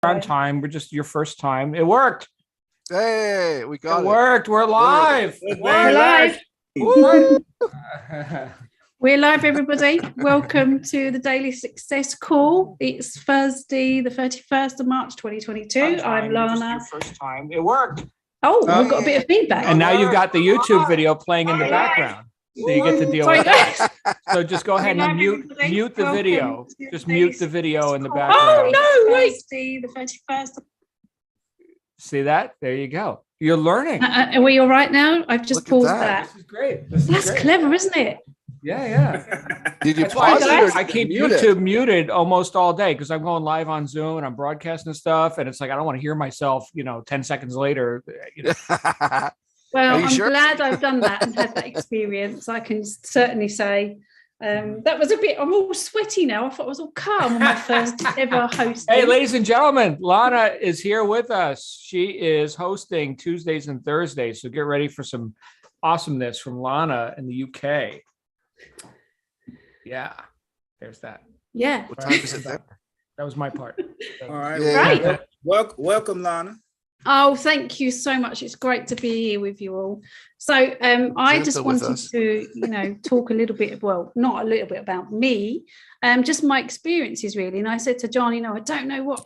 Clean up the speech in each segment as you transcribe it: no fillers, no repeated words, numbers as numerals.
on time. We're just your first time. It worked. Hey, we got it. It worked. We're live. We're live. We're live, everybody. Welcome to the Daily Success Call. It's Thursday, the 31st of March, 2022. I'm Lana. Your first time. It worked. Oh, we've got a bit of feedback. And now you've got the YouTube video playing in the background. So you get to deal with that. So just go ahead and mute the video. Just mute the video in the background. Oh, no, wait. Thursday, the 31st. See that? There you go. You're learning. Are we all right now? I've just paused that. This is great. That's clever, isn't it? Yeah. Did you That's why pause it? I keep YouTube muted almost all day because I'm going live on Zoom and I'm broadcasting stuff. And it's like, I don't want to hear myself, 10 seconds later. Well, I'm glad I've done that and had that experience. I can certainly say that was a bit, I'm all sweaty now. I thought I was all calm on my first ever hosting. Hey, ladies and gentlemen, Lana is here with us. She is hosting Tuesdays and Thursdays. So get ready for some awesomeness from Lana in the UK. Yeah, there's that. Yeah. What time is it there? That was my part. All right. Right. Welcome, Lana. Oh, thank you so much. It's great to be here with you all. So I just wanted to, talk a little bit, well, not a little bit about me, just my experiences really. And I said to John, I don't know what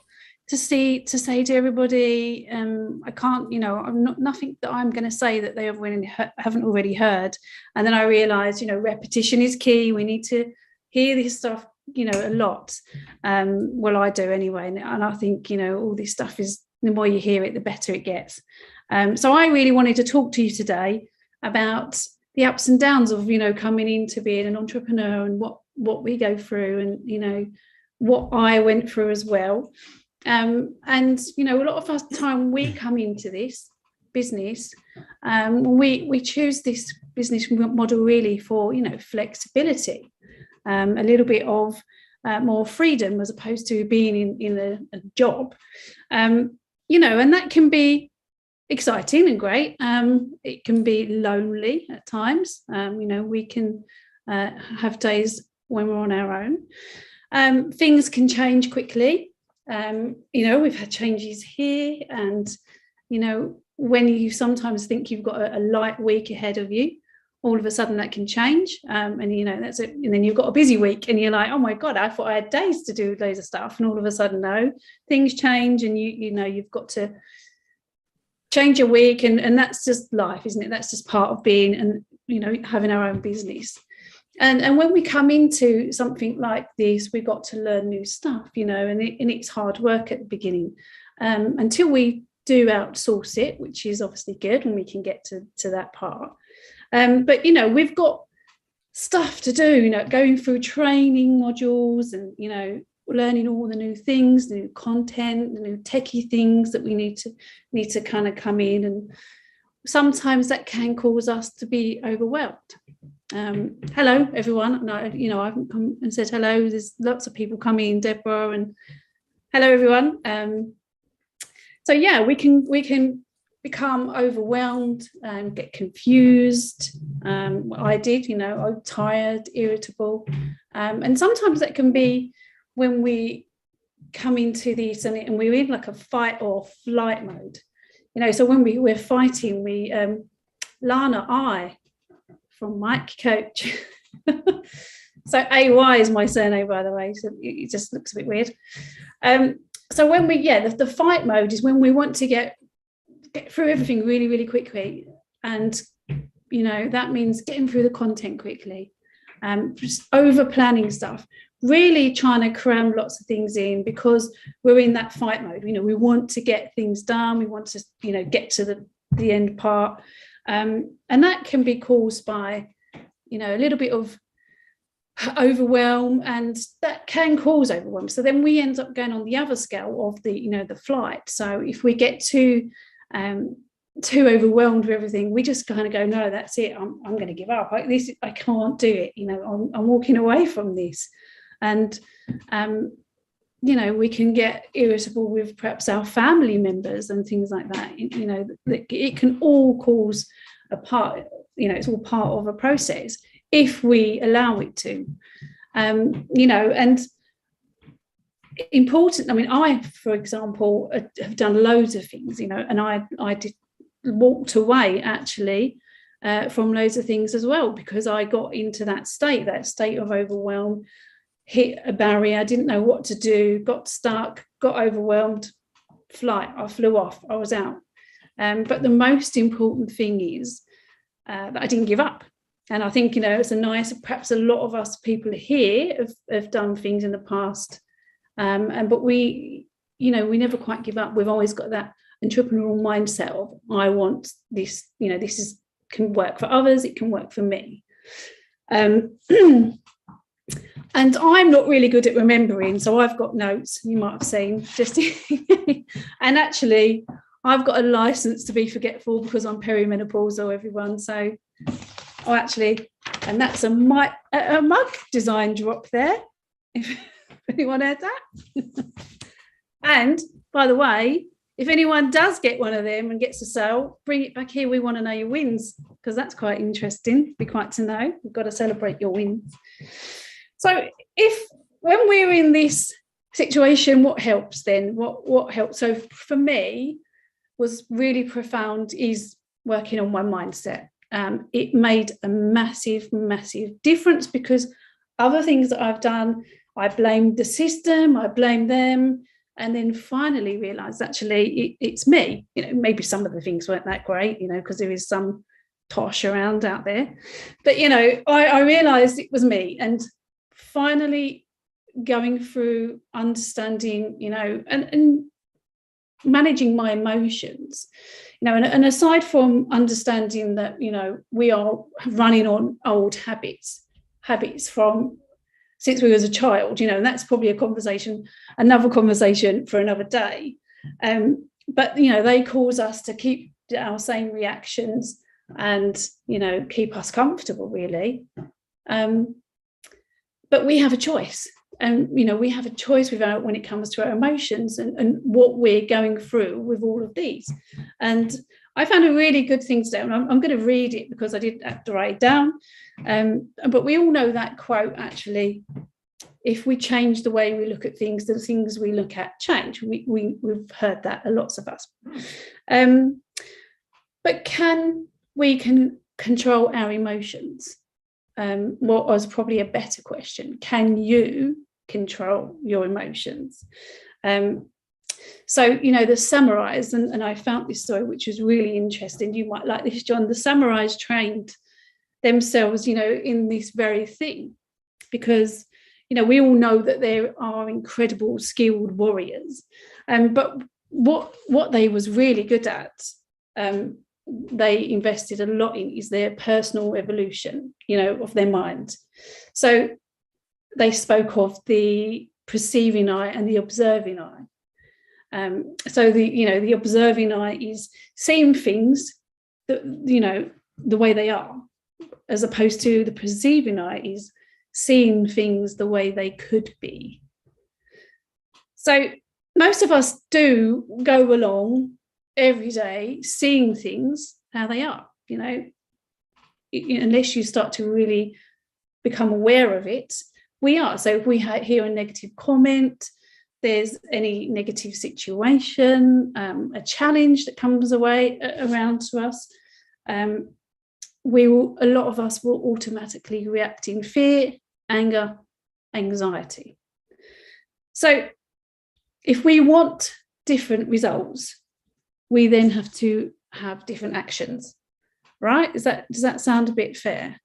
to say to everybody. I can't, I'm not nothing that I'm going to say that they haven't already heard. And then I realized, repetition is key. We need to hear this stuff, a lot. Well, I do anyway. And I think, all this stuff is, the more you hear it, the better it gets. So I really wanted to talk to you today about the ups and downs of, coming into being an entrepreneur and what we go through and, what I went through as well. And, a lot of us time we come into this business, we choose this business model really for, flexibility, a little bit of more freedom as opposed to being in a job. And that can be exciting and great. It can be lonely at times. We can have days when we're on our own. Things can change quickly. We've had changes here and, when you sometimes think you've got a light week ahead of you, all of a sudden that can change. That's it. And then you've got a busy week and you're like, oh my God, I thought I had days to do loads of stuff. And all of a sudden, no, things change and you've got to change your week. And that's just life, isn't it? That's just part of being and, having our own business. And when we come into something like this, we've got to learn new stuff, and it's hard work at the beginning until we do outsource it, which is obviously good and we can get to that part. But we've got stuff to do, going through training modules and learning all the new things, the new content, the new techie things that we need to kind of come in, and sometimes that can cause us to be overwhelmed. Hello everyone, and I haven't come and said hello. There's lots of people coming, Deborah, and hello everyone. So yeah, we can become overwhelmed and get confused. I did, I'm tired, irritable. And sometimes that can be when we come into this and we're in like a fight or flight mode. So when we're fighting, Lana, I, from Mike Coach. So AY is my surname, by the way, so it just looks a bit weird. So when the fight mode is when we want to get through everything really, really quickly. And, that means getting through the content quickly, just over planning stuff, really trying to cram lots of things in because we're in that fight mode. We want to get things done. We want to, get to the end part. And that can be caused by, a little bit of overwhelm, and that can cause overwhelm. So then we end up going on the other scale of the flight. So if we get too overwhelmed with everything, we just kind of go, no, that's it, I'm going to give up. I can't do it. I'm walking away from this. And we can get irritable with perhaps our family members and things like that. It can all cause a part, it's all part of a process if we allow it to. And important. I mean, I, for example, have done loads of things, and I did walked away actually from loads of things as well, because I got into that state of overwhelm, hit a barrier, didn't know what to do, got stuck, got overwhelmed, I flew off, I was out. But the most important thing is that I didn't give up. And I think, it's perhaps a lot of us people here have done things in the past, but we never quite give up. We've always got that entrepreneurial mindset of, I want this, this can work for others, it can work for me. And I'm not really good at remembering, so I've got notes, you might have seen, and actually I've got a license to be forgetful because I'm perimenopausal, everyone. So and that's a mug design drop there, if anyone heard that. And by the way, if anyone does get one of them and gets a sale, bring it back here. We want to know your wins, because that's quite interesting. Be quite to know. We've got to celebrate your wins. So when we're in this situation, what helps then? What helps? So for me, was really profound is working on my mindset. It made a massive, massive difference, because other things that I've done, I blamed the system, I blamed them, and then finally realised actually it's me. Maybe some of the things weren't that great, because there is some tosh around out there. But, I realised it was me, and finally going through understanding, and managing my emotions, and aside from understanding that, we are running on old habits from since we was a child, and that's probably another conversation for another day. But, they cause us to keep our same reactions and, keep us comfortable, really. But we have a choice. And, we have a choice when it comes to our emotions and what we're going through with all of these. And I found a really good thing today, and I'm going to read it because I didn't have to write it down. But we all know that quote, actually: if we change the way we look at things, the things we look at change. We've heard that, lots of us. But can we control our emotions? What was probably a better question. Can you control your emotions? So, the samurais, and I found this story, which was really interesting. You might like this, John. The samurais trained themselves, in this very thing, because, we all know that there are incredible skilled warriors. But what they was really good at, they invested a lot in, is their personal evolution, of their mind. So they spoke of the perceiving eye and the observing eye. So the observing eye is seeing things that, the way they are, as opposed to the perceiving eye is seeing things the way they could be. So most of us do go along every day seeing things how they are, unless you start to really become aware of it. We are. So if we hear a negative comment, there's any negative situation, a challenge that comes around to us, a lot of us will automatically react in fear, anger, anxiety. So if we want different results, we then have to have different actions, right? Does that sound a bit fair?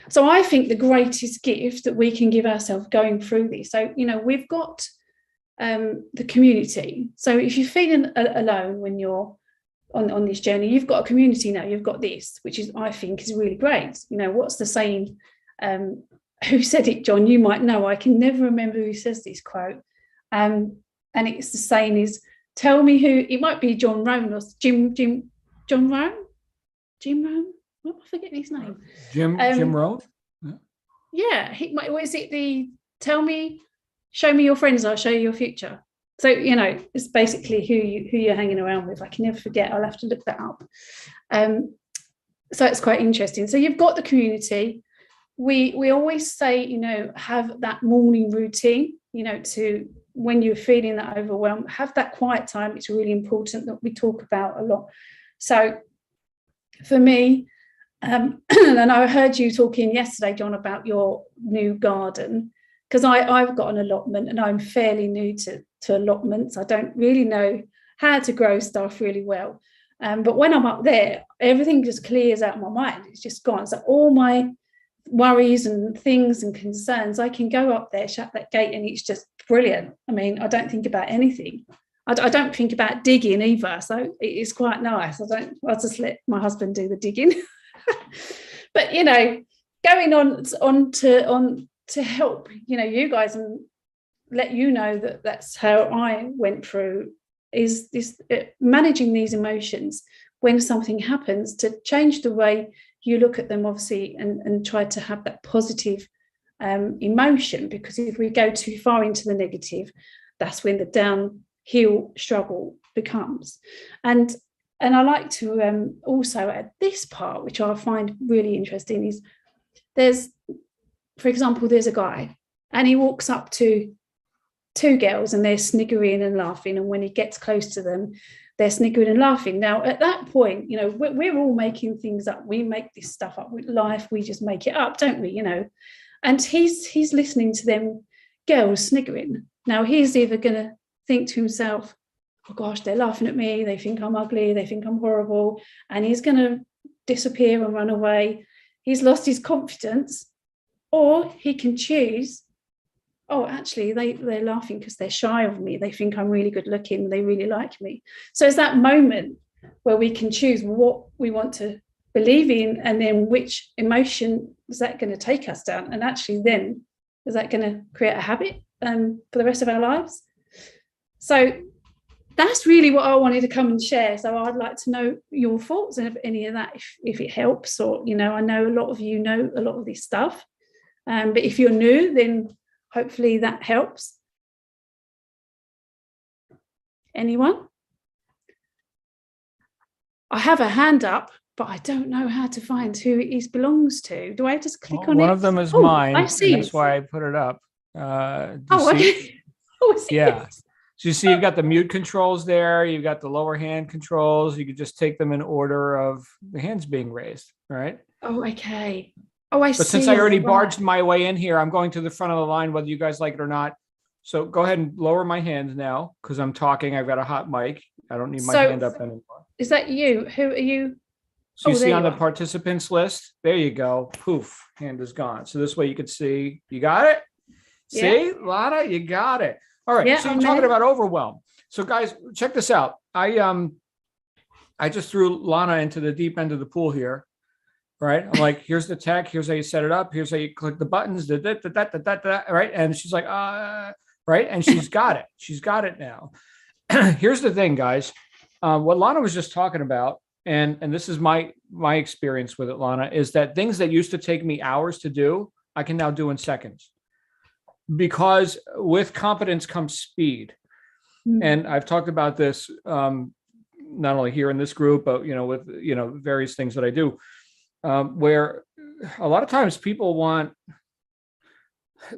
So I think the greatest gift that we can give ourselves going through this, so, we've got the community. So if you're feeling alone when you're on this journey, you've got a community now, you've got this, which is, I think, is really great. What's the saying? Who said it, John? You might know. I can never remember who says this quote. And it's the saying is, tell me who, it might be John Rohn or John Rohn? Jim Rohn? I forget his name. Jim Rohn? Yeah. Was it show me your friends, I'll show you your future. So, it's basically who you're hanging around with. I can never forget. I'll have to look that up. So it's quite interesting. So you've got the community. We always say, have that morning routine. to when you're feeling that overwhelm, have that quiet time. It's really important that we talk about a lot. So for me, and I heard you talking yesterday, John, about your new garden, because I've got an allotment and I'm fairly new to allotments. I don't really know how to grow stuff really well. But when I'm up there, everything just clears out of my mind. It's just gone. So all my worries and things and concerns, I can go up there, shut that gate, and it's just brilliant. I mean, I don't think about anything. I don't think about digging either. So it is quite nice. I'll just let my husband do the digging. But going on to help you guys and let you know that that's how I went through, is this managing these emotions when something happens, to change the way you look at them, obviously, and try to have that positive emotion, because if we go too far into the negative, that's when the downhill struggle becomes. And I like to also add this part, which I find really interesting, is for example, there's a guy and he walks up to two girls and they're sniggering and laughing, and when he gets close to them, they're sniggering and laughing. Now, at that point, we're all making things up. We make this stuff up with life. We just make it up, don't we? And he's listening to them girls sniggering. Now, he's either going to think to himself, oh gosh, they're laughing at me. They think I'm ugly. They think I'm horrible. And he's going to disappear and run away. He's lost his confidence. Or he can choose, oh, actually, they're laughing because they're shy of me. They think I'm really good looking. They really like me. So it's that moment where we can choose what we want to believe in, and then which emotion is that going to take us down. And actually then, is that going to create a habit for the rest of our lives? So that's really what I wanted to come and share. So I'd like to know your thoughts and if any of that, if it helps, or, I know a lot of you know a lot of this stuff. But if you're new, then hopefully that helps. Anyone? I have a hand up, but I don't know how to find who it belongs to. Do I just click on it? One of them is mine. I see. That's why I put it up. Okay. Yeah. So you see, you've got the mute controls there. You've got the lower hand controls. You could just take them in order of the hands being raised, right? Oh, okay. Oh, I see. But since I already barged my way in here, I'm going to the front of the line, whether you guys like it or not. So go ahead and lower my hands now, because I'm talking. I've got a hot mic. I don't need my hand up anymore. Is that you? Who are you? So you see on the participants list, there you go. Poof, hand is gone. So this way you could see. You got it? See, Lana, you got it. All right. Yeah, so you're talking about overwhelm. So guys, check this out. I just threw Lana into the deep end of the pool here. Right. I'm like, here's the tech. Here's how you set it up. Here's how you click the buttons. Right. And she's like, right. And she's got it. She's got it now. Here's the thing, guys. What Lana was just talking about, and this is my experience with it, Lana, is that things that used to take me hours to do, I can now do in seconds. Because with competence comes speed. And I've talked about this not only here in this group, but with various things that I do. Where a lot of times people want,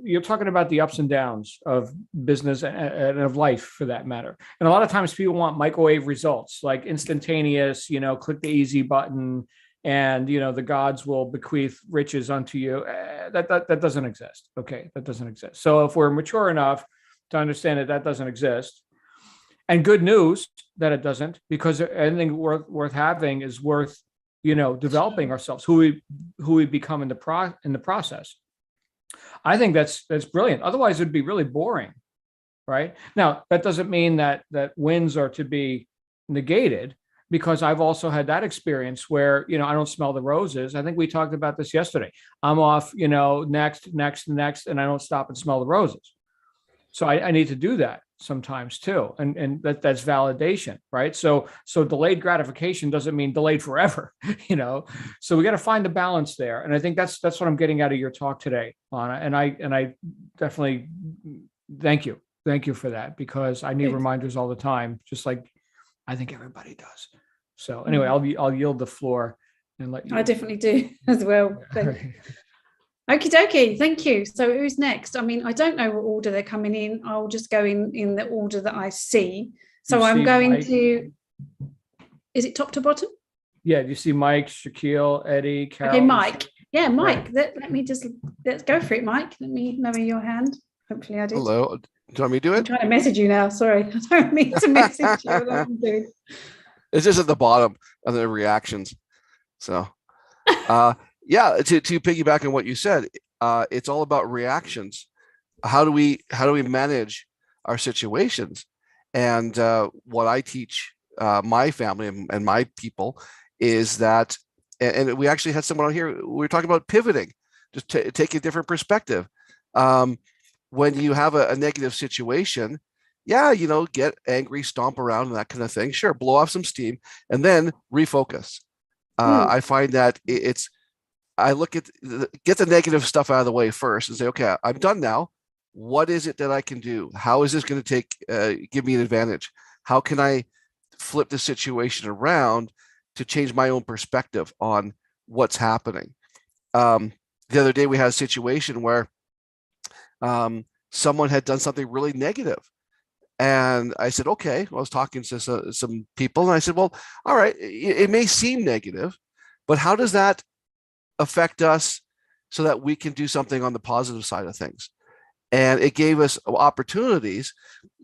you're talking about the ups and downs of business and of life for that matter. And a lot of times people want microwave results, like instantaneous, click the easy button and, the gods will bequeath riches unto you. That doesn't exist. Okay. That doesn't exist. So if we're mature enough to understand that doesn't exist, and good news that it doesn't, because anything worth having is worth developing ourselves, who we become in the process. I think that's brilliant. Otherwise, it'd be really boring, right? Now, that doesn't mean that wins are to be negated, because I've also had that experience where I don't smell the roses. I think we talked about this yesterday. I'm off, next, and I don't stop and smell the roses. So I need to do that sometimes too. And that's validation, right? So delayed gratification doesn't mean delayed forever, so we got to find the balance there. And I think that's what I'm getting out of your talk today, Lana. And I definitely thank you for that, because I need reminders all the time, just like I think everybody does. So anyway, I'll yield the floor and let you. I definitely do as well. Okie dokie, thank you. So who's next? I mean, I don't know what order they're coming in. I'll just go in the order that I see. So You I'm see going Mike? to, is it top to bottom? Yeah, you see Mike, Shaquille, Eddie, Carol. Okay, Mike. Yeah, Right. Mike. Let me just, let's go for it, Mike. Let me know your hand. Hopefully I did. Hello. Do you want me to do I'm it? trying to message you now. Sorry. I don't mean to message you. I don't know what I'm doing. It's just at the bottom of the reactions. So, yeah, to piggyback on what you said, it's all about reactions. How do we manage our situations? And what I teach my family and my people is that, and we actually had someone on here. We were talking about pivoting, just take a different perspective. When you have a negative situation, yeah, get angry, stomp around, and that kind of thing. Sure, blow off some steam, and then refocus. I find that I look at get the negative stuff out of the way first and say, okay, I'm done now. What is it that I can do? How is this going to give me an advantage? How can I flip the situation around to change my own perspective on what's happening? The other day we had a situation where someone had done something really negative. And I said, okay, I was talking to some people and I said, well, all right, it may seem negative, but how does that affect us so that we can do something on the positive side of things? And it gave us opportunities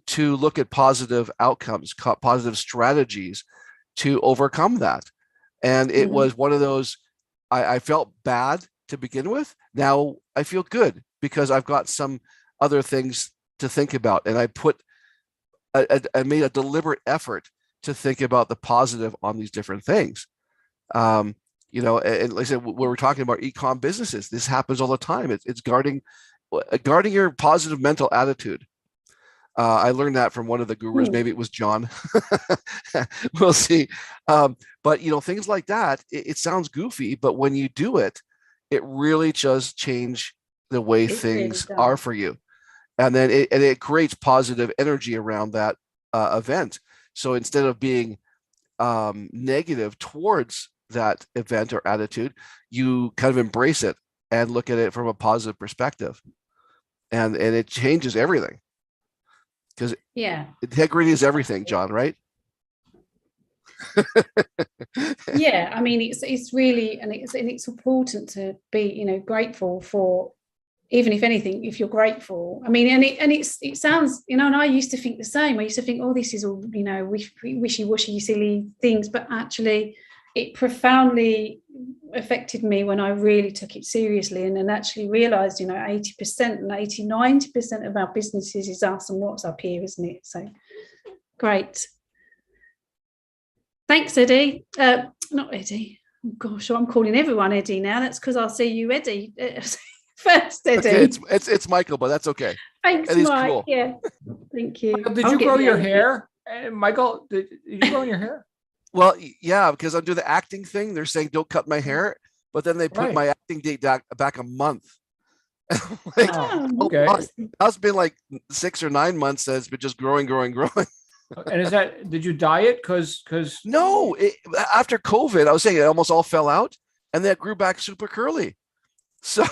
to look at positive outcomes, positive strategies to overcome that. And it was one of those, I felt bad to begin with. Now I feel good because I've got some other things to think about. And I made a deliberate effort to think about the positive on these different things. And like I said, when we're talking about e-com businesses, this happens all the time. It's guarding your positive mental attitude. I learned that from one of the gurus. Maybe it was John. We'll see. But things like that, it sounds goofy, but when you do it, it really does change the way things are for you. And then it creates positive energy around that event. So instead of being negative towards that event or attitude, you kind of embrace it and look at it from a positive perspective. And it changes everything. Because integrity is everything, John, right? Yeah, I mean, it's really, and it's important to be, grateful for, even if anything, if you're grateful. I mean, it sounds, and I used to think the same. I used to think, oh, this is all, wishy-washy, silly things, but actually it profoundly affected me when I really took it seriously and actually realized, 80% and 90% of our businesses is us and what's up here, isn't it? So great. Thanks, Eddie. Not Eddie. Oh gosh, I'm calling everyone Eddie now. That's because I'll see you, Eddie. First, Eddie. Okay, it's Michael, but that's okay. Thanks, Eddie's Mike. cool. Yeah, thank you. Michael, did you grow your hair? Michael, did you grow your hair? Well, yeah, because I'm doing the acting thing. They're saying don't cut my hair, but then they put my acting date back a month. Okay. It's been like 6 or 9 months that it's been just growing. And did you dye it? Because no, after COVID, I was saying it almost all fell out, and then it grew back super curly. So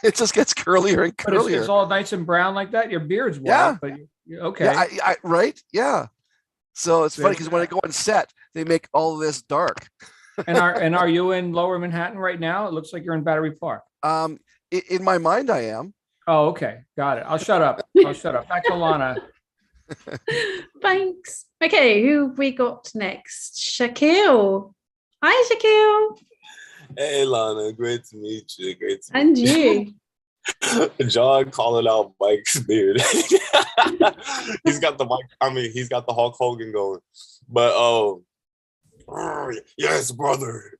it just gets curlier and curlier. But it's all nice and brown like that. Your beard's white, but okay. Yeah, right. Yeah. So it's funny because when I go on set, they make all of this dark. and are you in Lower Manhattan right now? It looks like you're in Battery Park. In my mind, I am. Oh, okay. Got it. I'll shut up. Back to Lana. Thanks. Okay, who we got next? Shaquille. Hi, Shaquille. Hey, Lana. Great to meet you. And you. John calling out Mike's beard. He's got the Hulk Hogan going. But yes, brother.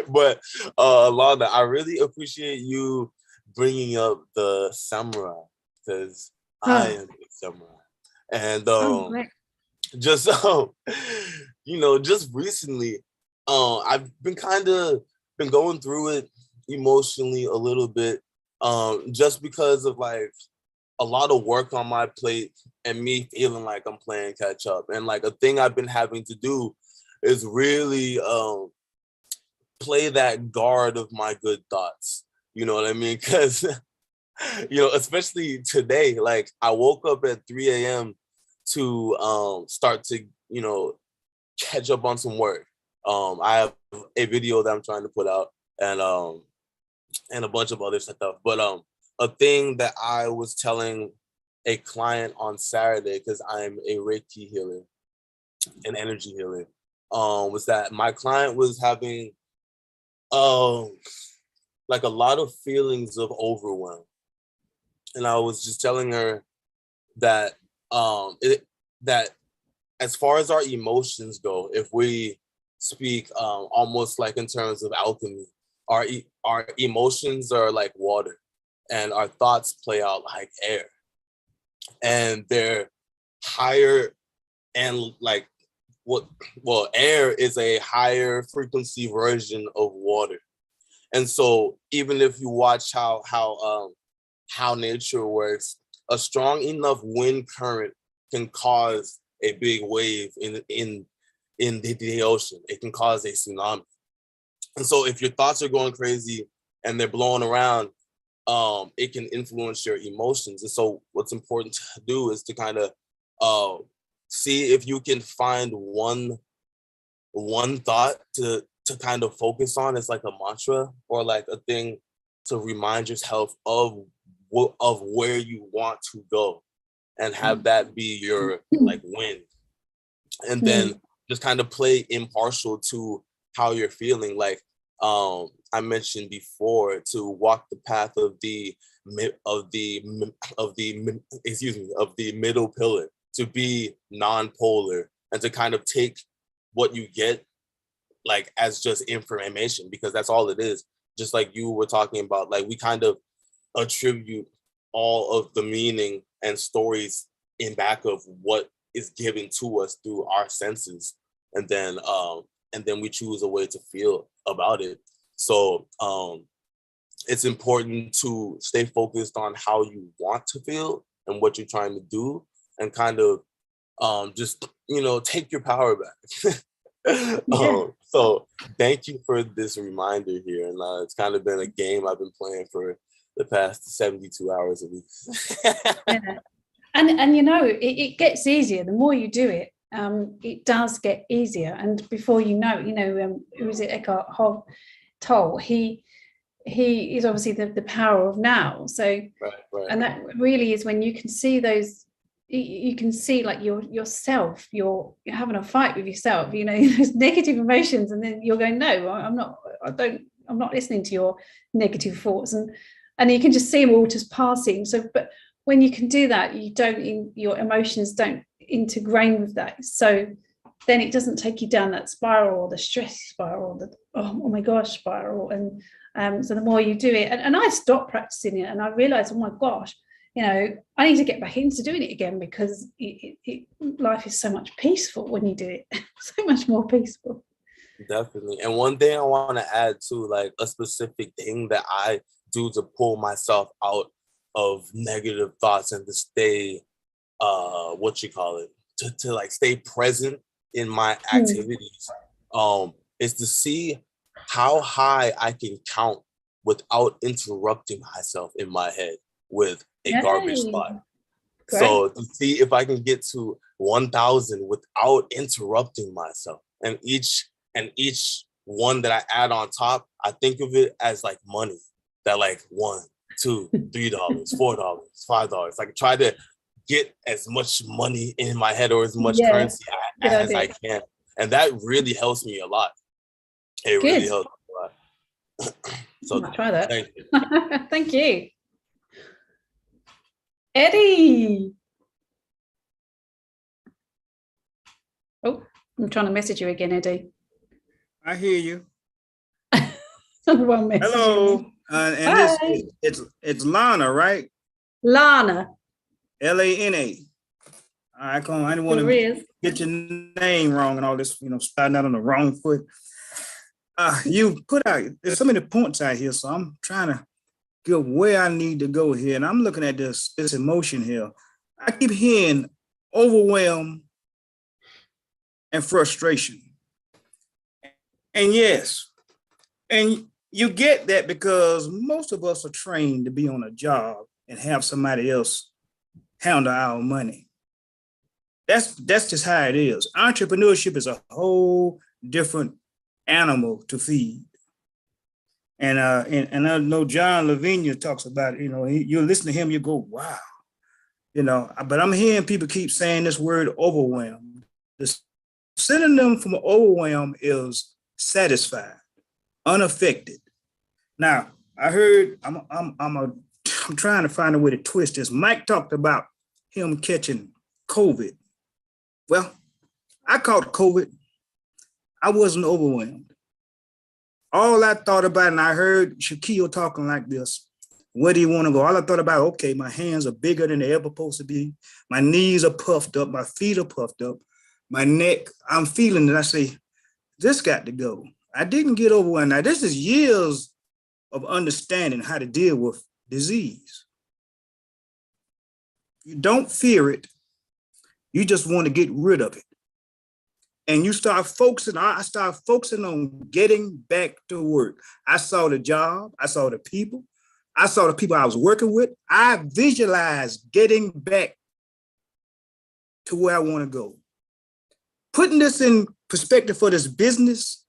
But Lana, I really appreciate you bringing up the samurai because I am a samurai, and just just recently, I've been going through it emotionally a little bit, just because of like a lot of work on my plate and me feeling like I'm playing catch up, and like a thing I've been having to do is really play that guard of my good thoughts. You know what I mean? Because, especially today, like I woke up at 3 a.m. to start to, catch up on some work. I have a video that I'm trying to put out and a bunch of other stuff. But a thing that I was telling a client on Saturday, because I'm a Reiki healer, an energy healer, was that my client was having like a lot of feelings of overwhelm. And I was just telling her that that as far as our emotions go, if we speak almost like in terms of alchemy, our emotions are like water and our thoughts play out like air. And they're higher and like air is a higher frequency version of water. And so even if you watch how nature works, a strong enough wind current can cause a big wave in the ocean. It can cause a tsunami. And so if your thoughts are going crazy and they're blowing around, it can influence your emotions. And so what's important to do is to kind of see if you can find one thought to kind of focus on as like a mantra or like a thing to remind yourself of where you want to go and have that be your like win. And then just kind of play impartial to how you're feeling. Like I mentioned before, to walk the path of the middle pillar, to be non-polar and to kind of take what you get like as just information, because that's all it is. Just like you were talking about, like we kind of attribute all of the meaning and stories in back of what is given to us through our senses, and then we choose a way to feel about it. So it's important to stay focused on how you want to feel and what you're trying to do, and kind of just take your power back. So thank you for this reminder here, and it's kind of been a game I've been playing for the past 72 hours a week. Yeah. And it gets easier the more you do it. It does get easier, and before you know, who was it, Eckhart Tolle? He is obviously the power of now. So right. And that really is when you can see those. You can see like yourself, you're having a fight with yourself, those negative emotions, and then you're going, no, I'm not listening to your negative thoughts, and you can just see them all just passing. So, but when you can do that, your emotions don't integrate with that. So then it doesn't take you down that spiral, or the stress spiral, the oh my gosh spiral. And so the more you do it, and I stopped practicing it, and I realized, oh my gosh, I need to get back into doing it again, because life is so much peaceful when you do it. So much more peaceful. Definitely. And one thing I want to add too, like a specific thing that I do to pull myself out of negative thoughts and to stay, to like stay present in my activities, is to see how high I can count without interrupting myself in my head with a garbage thought. Great. So to see if I can get to 1,000 without interrupting myself, and each one that I add on top, I think of it as like money. That like $1, $2, $3, $4, $5. Like try to get as much money in my head, or as much currency as I can, and that really helps me a lot. It really helps me a lot. So I'll try that. Thank you. Thank you. Eddie. Oh, I'm trying to message you again, Eddie. I hear you. Hello. And it's Lana, right? Lana. Lana. I didn't want to get your name wrong and all this, starting out on the wrong foot. You put out, there's so many points out here, so I'm trying to get where I need to go here. And I'm looking at this emotion here. I keep hearing overwhelm and frustration. And yes, And you get that because most of us are trained to be on a job and have somebody else handle our money. That's just how it is. Entrepreneurship is a whole different animal to feed. And I know John Lavinia talks about it, you listen to him, you go, wow. But I'm hearing people keep saying this word overwhelmed. The synonym from overwhelm is satisfied, unaffected. Now, I heard I'm trying to find a way to twist this. Mike talked about him catching COVID. Well, I caught COVID. I wasn't overwhelmed. All I thought about, and I heard Shaquille talking like this, where do you want to go? All I thought about, okay, my hands are bigger than they're ever supposed to be. My knees are puffed up. My feet are puffed up. My neck, I'm feeling it. I say, this got to go. I didn't get overwhelmed. Now, this is years of understanding how to deal with disease. You don't fear it. You just want to get rid of it. And you start focusing, I started focusing on getting back to work. I saw the job, I saw the people I was working with. I visualized getting back to where I want to go. Putting this in perspective for this business,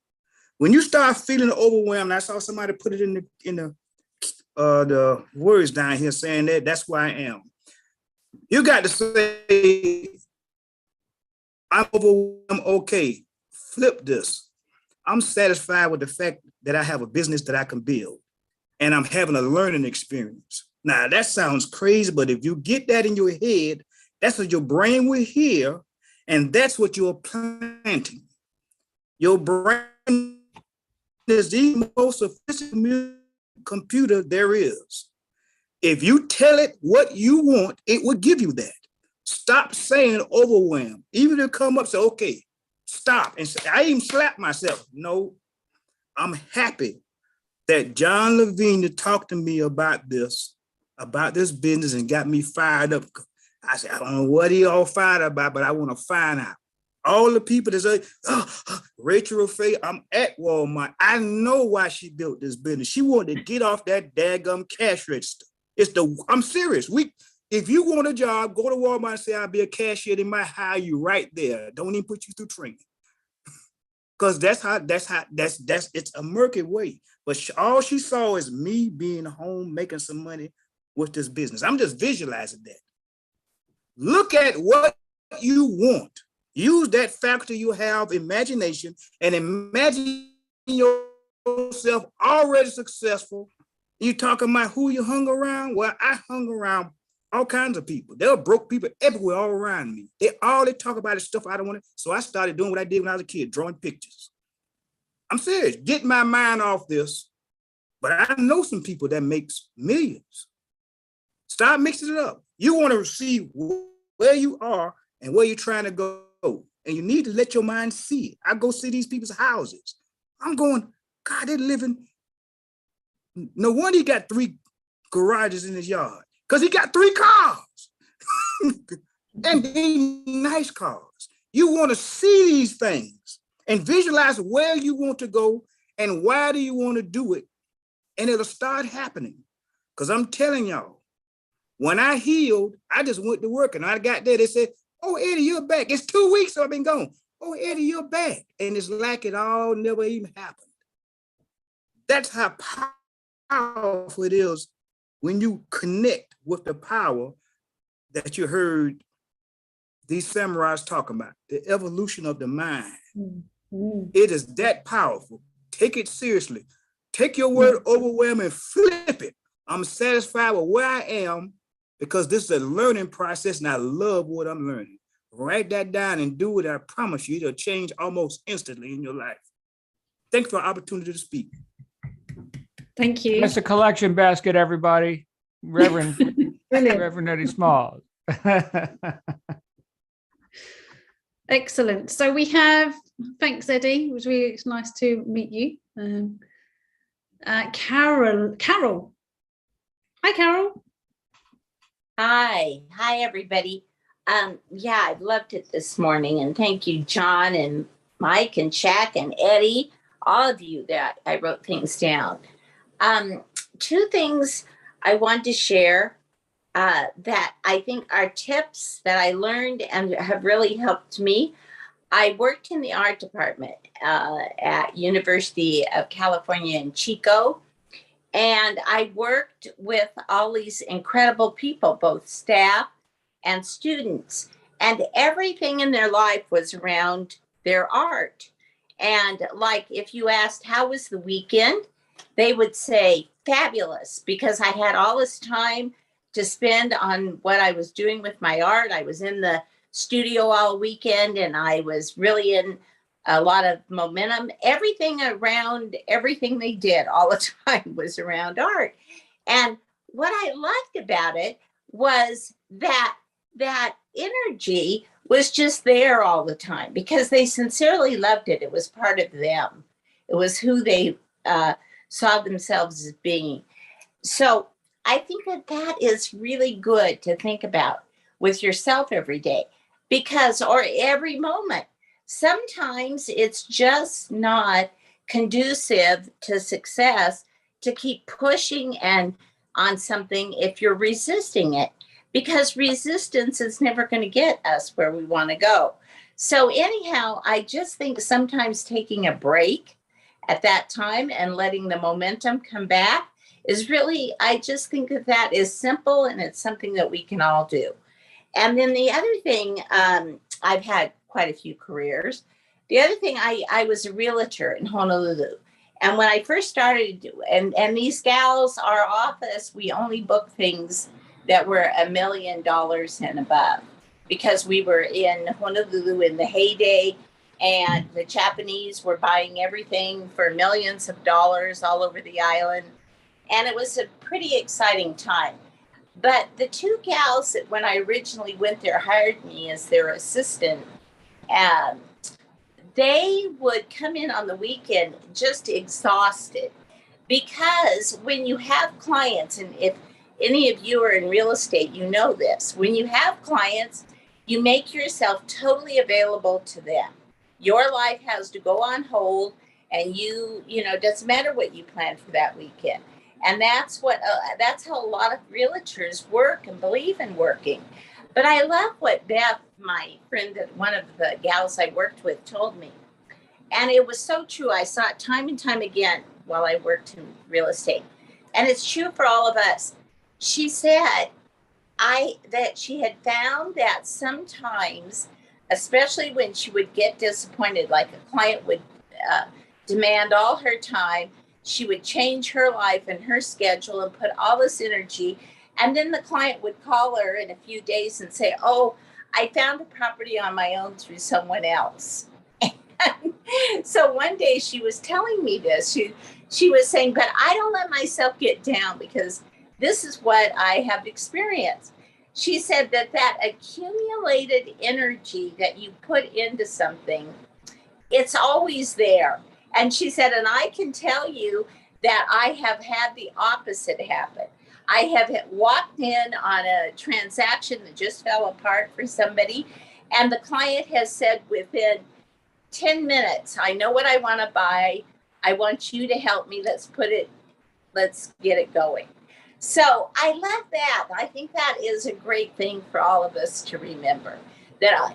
when you start feeling overwhelmed, I saw somebody put it in the words down here saying that's where I am. You got to say, I'm overwhelmed, okay, flip this. I'm satisfied with the fact that I have a business that I can build and I'm having a learning experience. Now that sounds crazy, but if you get that in your head, that's what your brain will hear and that's what you're planting. Your brain is the most sophisticated computer there is. If you tell it what you want, it will give you that. Stop saying overwhelmed. Even if it come up, say, okay, stop. And say, I even slap myself. No, I'm happy that John Lavinia talked to me about this business and got me fired up. I said, I don't know what he all fired about, but I want to find out. All the people that say, Rachel Faye, I'm at Walmart. I know why she built this business. She wanted to get off that daggum cash register. I'm serious. If you want a job, go to Walmart and say, I'll be a cashier. They might hire you right there. Don't even put you through training. Because it's a murky way. But all she saw is me being home, making some money with this business. I'm just visualizing that. Look at what you want. Use that faculty you have, imagination, and imagine yourself already successful. You talking about who you hung around? Well, I hung around all kinds of people. There were broke people everywhere all around me. They talk about is stuff I don't want to. So I started doing what I did when I was a kid, drawing pictures. I'm serious, get my mind off this. But I know some people that makes millions. Start mixing it up. You want to see where you are and where you're trying to go. And you need to let your mind see it. I go see these people's houses. I'm going, God, they're living. No wonder he got 3 garages in his yard. Because he got 3 cars. And they nice cars. You want to see these things and visualize where you want to go and why do you want to do it. And it'll start happening. Because I'm telling y'all, when I healed, I just went to work and I got there. They said, oh, Eddie, you're back. It's 2 weeks I've been gone. Oh, Eddie, you're back. And it's like it all never even happened. That's how powerful it is when you connect with the power that you heard these samurais talking about, the evolution of the mind. Mm-hmm. It is that powerful. Take it seriously. Take your word overwhelm and flip it. I'm satisfied with where I am because this is a learning process and I love what I'm learning. Write that down and do it. I promise you, it'll change almost instantly in your life. Thanks for the opportunity to speak. Thank you. That's a collection basket, everybody. Reverend Eddie Smalls. Excellent. So we have, thanks, Eddie. It was really nice to meet you. Carol. Hi, Carol. Hi, everybody. Yeah, I loved it this morning. And thank you, John and Mike and Shaq and Eddie all of you that I wrote things down. Two things I want to share that I think are tips that I learned and have really helped me. I worked in the art department at University of California in Chico, and I worked with all these incredible people, both staff and students, and everything in their life was around their art. And like if you asked how was the weekend, they would say fabulous, because I had all this time to spend on what I was doing with my art. I was in the studio all weekend and I was really in a lot of momentum. Everything around everything they did all the time was around art. And what I liked about it was that energy was just there all the time because they sincerely loved it. It was part of them. It was who they saw themselves as being. So I think that is really good to think about with yourself every day, because, or every moment. Sometimes it's just not conducive to success to keep pushing and on something if you're resisting it, because resistance is never going to get us where we want to go. So anyhow, I just think sometimes taking a break at that time and letting the momentum come back is really, I just think that is simple, and it's something that we can all do. And then the other thing, I've had quite a few careers. The other thing, I was a realtor in Honolulu. And when I first started, and these gals, our office, we only booked things that were $1 million and above, because we were in Honolulu in the heyday, and the Japanese were buying everything for millions of dollars all over the island. And it was a pretty exciting time. But the two gals that when I originally went there hired me as their assistant, they would come in on the weekend just exhausted, because when you have clients, and if any of you are in real estate, you know this, when you have clients, you make yourself totally available to them. Your life has to go on hold, and you know, it doesn't matter what you plan for that weekend. And that's how a lot of realtors work and believe in working. But I love what Beth, my friend, one of the gals I worked with, told me. And it was so true. I saw it time and time again while I worked in real estate. And it's true for all of us. She said that she had found that sometimes, especially when she would get disappointed, like a client would demand all her time, she would change her life and her schedule and put all this energy. And then the client would call her in a few days and say, oh, I found a property on my own through someone else. And so one day she was telling me this. She was saying, but I don't let myself get down, because this is what I have experienced. She said that accumulated energy that you put into something, it's always there. And she said, and I can tell you that I have had the opposite happen. I have walked in on a transaction that just fell apart for somebody, and the client has said within 10 minutes, I know what I want to buy. I want you to help me. Let's get it going. So I love that. I think that is a great thing for all of us to remember.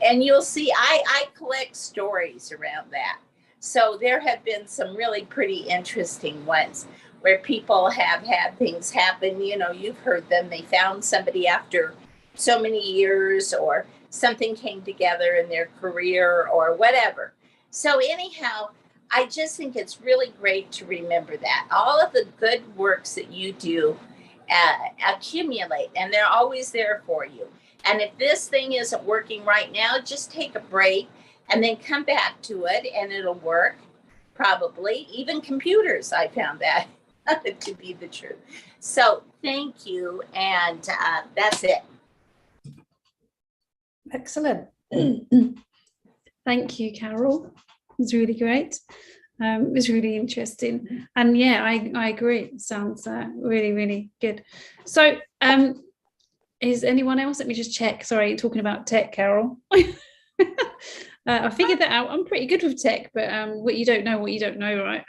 And you'll see, I collect stories around that. So there have been some really pretty interesting ones where people have had things happen. You know, you've heard them. They found somebody after so many years, or something came together in their career or whatever. So anyhow, I just think it's really great to remember that. All of the good works that you do accumulate, and they're always there for you. And if this thing isn't working right now, just take a break and then come back to it, and it'll work. Probably even computers, I found that to be the truth. So thank you, and that's it. Excellent. Thank you, Carol. It was really great. It was really interesting, and yeah, I agree. It sounds really, really good. So is anyone else? Let me just check. Sorry, talking about tech, Carol. I figured that out. I'm pretty good with tech, but what you don't know, right?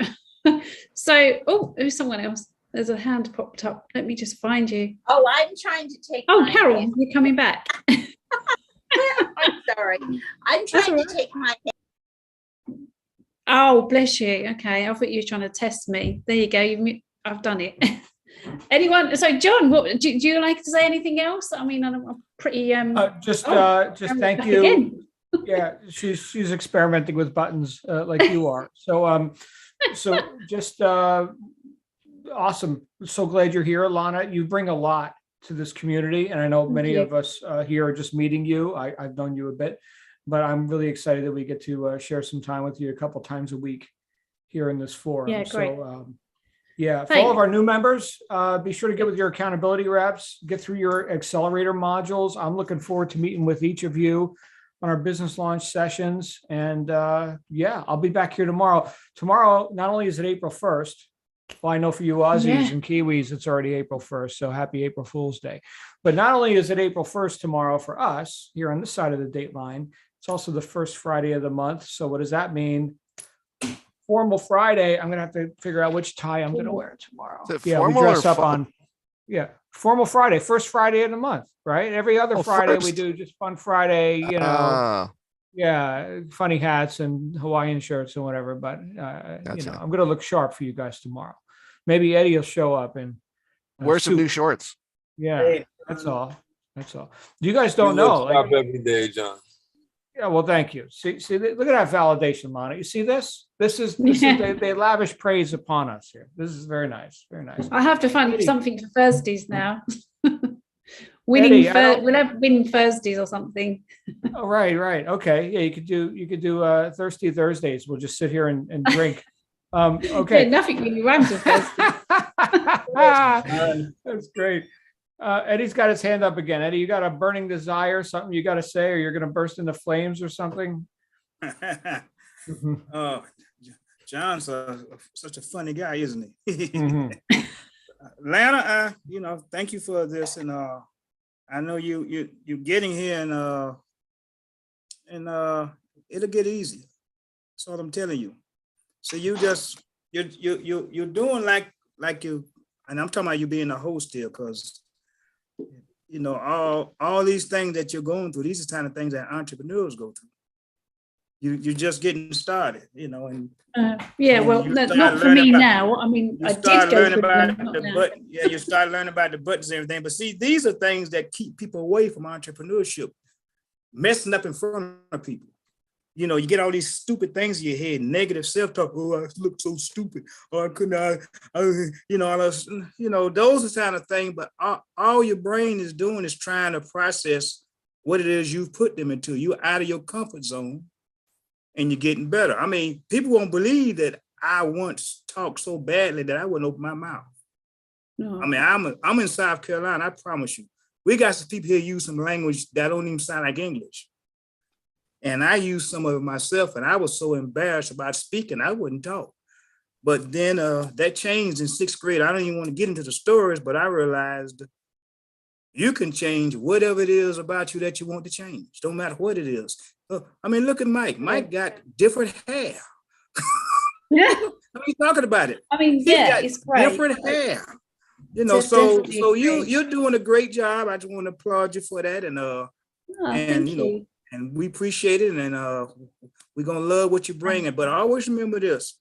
So, oh, there's someone else. There's a hand popped up. Let me just find you. Oh, I'm trying to take. Oh, Carol, you're coming back. I'm sorry. I'm trying to take my. Oh, bless you. Okay, I thought you were trying to test me. There you go. I've done it. Anyone? So, John, what do you like to say? Anything else? I mean, I'm pretty. Just thank you. Again. Yeah, she's experimenting with buttons like you are. So just awesome. So glad you're here, Lana. You bring a lot to this community, and I know many of us here are just meeting you. I've known you a bit, but I'm really excited that we get to share some time with you a couple times a week here in this forum. Yeah, great. So for all of our new members, be sure to get with your accountability reps, get through your accelerator modules. I'm looking forward to meeting with each of you on our business launch sessions. And I'll be back here tomorrow. Tomorrow, not only is it April 1st, well, I know for you Aussies and Kiwis, it's already April 1st. So happy April Fool's Day. But not only is it April 1st tomorrow for us here on this side of the date line, it's also the first Friday of the month. So what does that mean? Formal Friday. I'm going to have to figure out which tie I'm going to wear tomorrow. We dress up on. Yeah, formal Friday, first Friday of the month, right? Every other Friday we do just fun Friday, funny hats and Hawaiian shirts and whatever. But I'm going to look sharp for you guys tomorrow. Maybe Eddie will show up and wear some new shorts. Yeah, that's all. You guys don't know. Every day, John. Yeah, well, thank you. See, look at that validation, Lana. You see this? This is they lavish praise upon us here. This is very nice, very nice. I have to find something for Thursdays now. We'll have winning Thursdays or something. Oh, right. Okay, yeah, you could do Thirsty Thursdays. We'll just sit here and drink. Okay. Yeah, nothing really rhymes with Thursday. That's great. Eddie's got his hand up again. Eddie, you got a burning desire, something you got to say, or you're going to burst into flames or something? Oh, John's such a funny guy, isn't he? Lana, thank you for this, and I know you're getting here, and it'll get easier. That's all I'm telling you. So you're doing like you, and I'm talking about you being a host here, because all these things that you're going through, these are the kind of things that entrepreneurs go through. You're just getting started, and not for me now. I mean, I did go through them, you start learning about the buttons and everything. But see, these are things that keep people away from entrepreneurship, messing up in front of people. You get all these stupid things in your head, negative self-talk. Oh, I look so stupid. Or I couldn't, those are the kind of things. But all your brain is doing is trying to process what it is you've put them into. You're out of your comfort zone, and you're getting better. I mean, people won't believe that I once talked so badly that I wouldn't open my mouth. No. I mean, I'm in South Carolina. I promise you, we got some people here use some language that don't even sound like English. And I used some of it myself, and I was so embarrassed about speaking, I wouldn't talk. But then that changed in 6th grade. I don't even want to get into the stories, but I realized you can change whatever it is about you that you want to change. Don't matter what it is. I mean, look at Mike. Mike got different hair. Yeah. I mean, talking about it. I mean, it's great. Different hair. So you're doing a great job. I just want to applaud you for that. And thank you. And we appreciate it, and we're gonna love what you're bringing. But always remember this: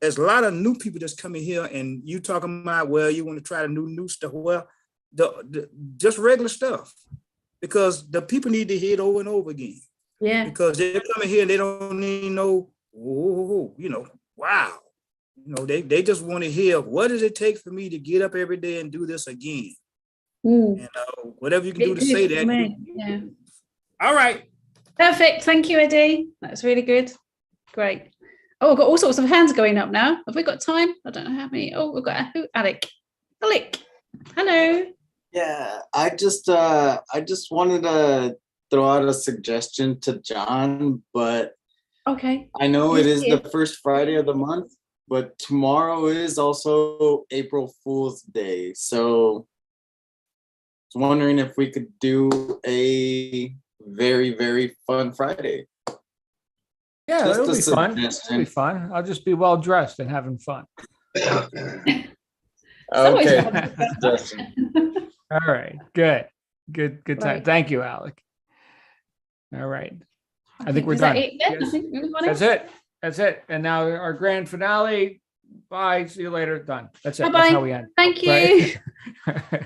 there's a lot of new people that's coming here, and you talking about, well, you want to try the new stuff. Well, the just regular stuff, because the people need to hear it over and over again. Yeah. Because they're coming here and they don't even know, wow. They just want to hear, what does it take for me to get up every day and do this again? And whatever you can do to say that. Yeah. All right. Perfect. Thank you, Eddie. That's really good. Great. Oh, we've got all sorts of hands going up now. Have we got time? I don't know how many. Oh, we've got Alec. Hello. Yeah, I just wanted to throw out a suggestion to John, but okay. I know it is the first Friday of the month, but tomorrow is also April Fool's Day. So I was wondering if we could do a very, very fun Friday. Yeah, Just it'll a be fun. It'll suggestion. be fun. I'll just be well dressed and having fun. always Okay. fun. Suggestion. All right. Good time. Right. Thank you, Alec. All right. I think we're is that done. it then? I Yes. think everyone That's else? it. That's it. And now our grand finale. Bye. See you later. Done. That's it. Bye-bye. That's how we end. Thank you. Right?